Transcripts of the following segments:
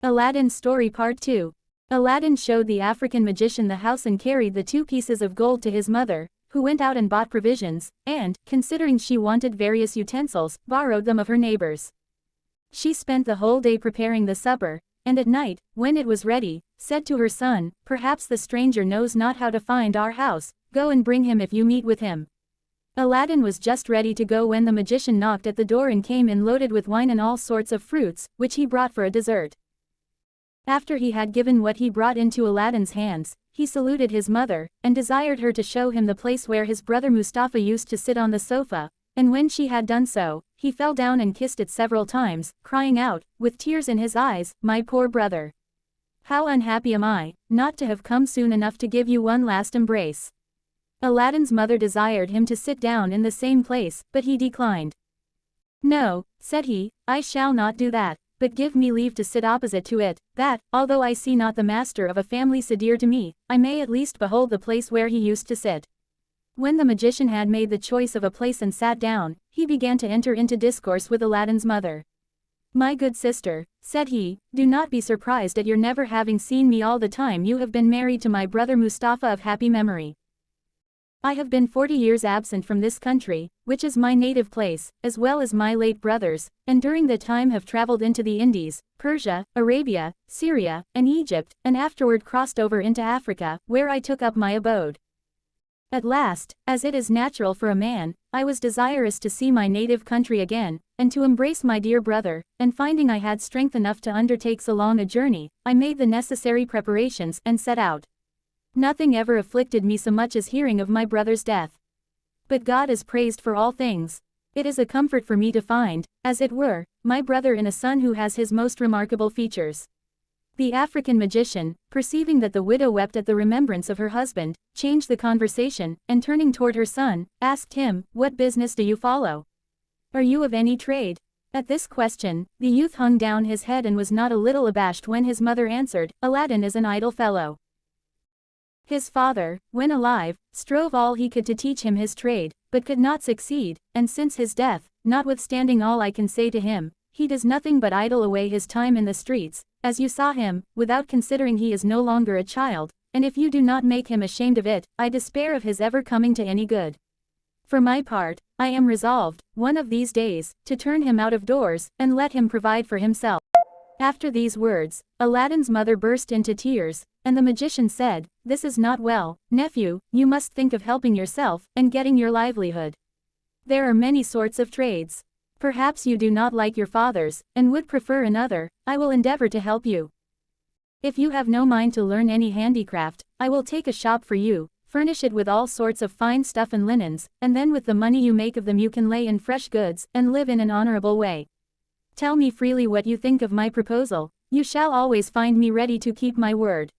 Aladdin's Story Part 2. Aladdin showed the African magician the house and carried the 2 pieces of gold to his mother, who went out and bought provisions, and, considering she wanted various utensils, borrowed them of her neighbors. She spent the whole day preparing the supper, and at night, when it was ready, said to her son, "Perhaps the stranger knows not how to find our house, go and bring him if you meet with him." Aladdin was just ready to go when the magician knocked at the door and came in loaded with wine and all sorts of fruits, which he brought for a dessert. After he had given what he brought into Aladdin's hands, he saluted his mother, and desired her to show him the place where his brother Mustafa used to sit on the sofa, and when she had done so, he fell down and kissed it several times, crying out, with tears in his eyes, "My poor brother! How unhappy am I, not to have come soon enough to give you one last embrace." Aladdin's mother desired him to sit down in the same place, but he declined. "No," said he, "I shall not do that. But give me leave to sit opposite to it, that, although I see not the master of a family so dear to me, I may at least behold the place where he used to sit." When the magician had made the choice of a place and sat down, he began to enter into discourse with Aladdin's mother. "My good sister," said he, "do not be surprised at your never having seen me all the time you have been married to my brother Mustafa of happy memory. I have been 40 years absent from this country, which is my native place, as well as my late brother's, and during that time have traveled into the Indies, Persia, Arabia, Syria, and Egypt, and afterward crossed over into Africa, where I took up my abode. At last, as it is natural for a man, I was desirous to see my native country again, and to embrace my dear brother, and finding I had strength enough to undertake so long a journey, I made the necessary preparations and set out. Nothing ever afflicted me so much as hearing of my brother's death. But God is praised for all things. It is a comfort for me to find, as it were, my brother in a son who has his most remarkable features." The African magician, perceiving that the widow wept at the remembrance of her husband, changed the conversation, and turning toward her son, asked him, "What business do you follow? Are you of any trade?" At this question, the youth hung down his head and was not a little abashed when his mother answered, "Aladdin is an idle fellow. His father, when alive, strove all he could to teach him his trade, but could not succeed, and since his death, notwithstanding all I can say to him, he does nothing but idle away his time in the streets, as you saw him, without considering he is no longer a child, and if you do not make him ashamed of it, I despair of his ever coming to any good. For my part, I am resolved, one of these days, to turn him out of doors, and let him provide for himself." After these words, Aladdin's mother burst into tears, and the magician said, "This is not well, nephew, you must think of helping yourself, and getting your livelihood. There are many sorts of trades. Perhaps you do not like your father's, and would prefer another. I will endeavor to help you. If you have no mind to learn any handicraft, I will take a shop for you, furnish it with all sorts of fine stuff and linens, and then with the money you make of them you can lay in fresh goods, and live in an honorable way. Tell me freely what you think of my proposal, you shall always find me ready to keep my word."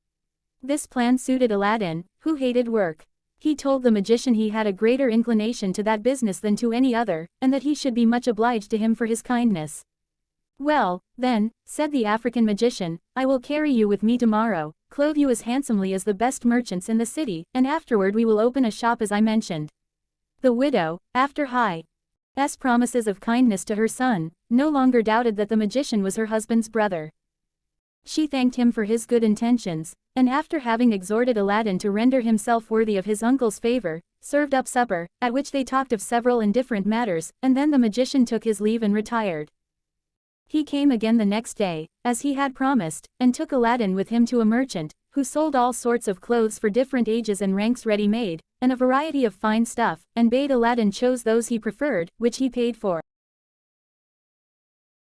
This plan suited Aladdin, who hated work. He told the magician he had a greater inclination to that business than to any other, and that he should be much obliged to him for his kindness. "Well, then," said the African magician, "I will carry you with me tomorrow, clothe you as handsomely as the best merchants in the city, and afterward we will open a shop as I mentioned." The widow, after High's promises of kindness to her son, no longer doubted that the magician was her husband's brother. She thanked him for his good intentions, and after having exhorted Aladdin to render himself worthy of his uncle's favor, served up supper, at which they talked of several indifferent matters, and then the magician took his leave and retired. He came again the next day, as he had promised, and took Aladdin with him to a merchant, who sold all sorts of clothes for different ages and ranks ready-made, and a variety of fine stuff, and bade Aladdin choose those he preferred, which he paid for.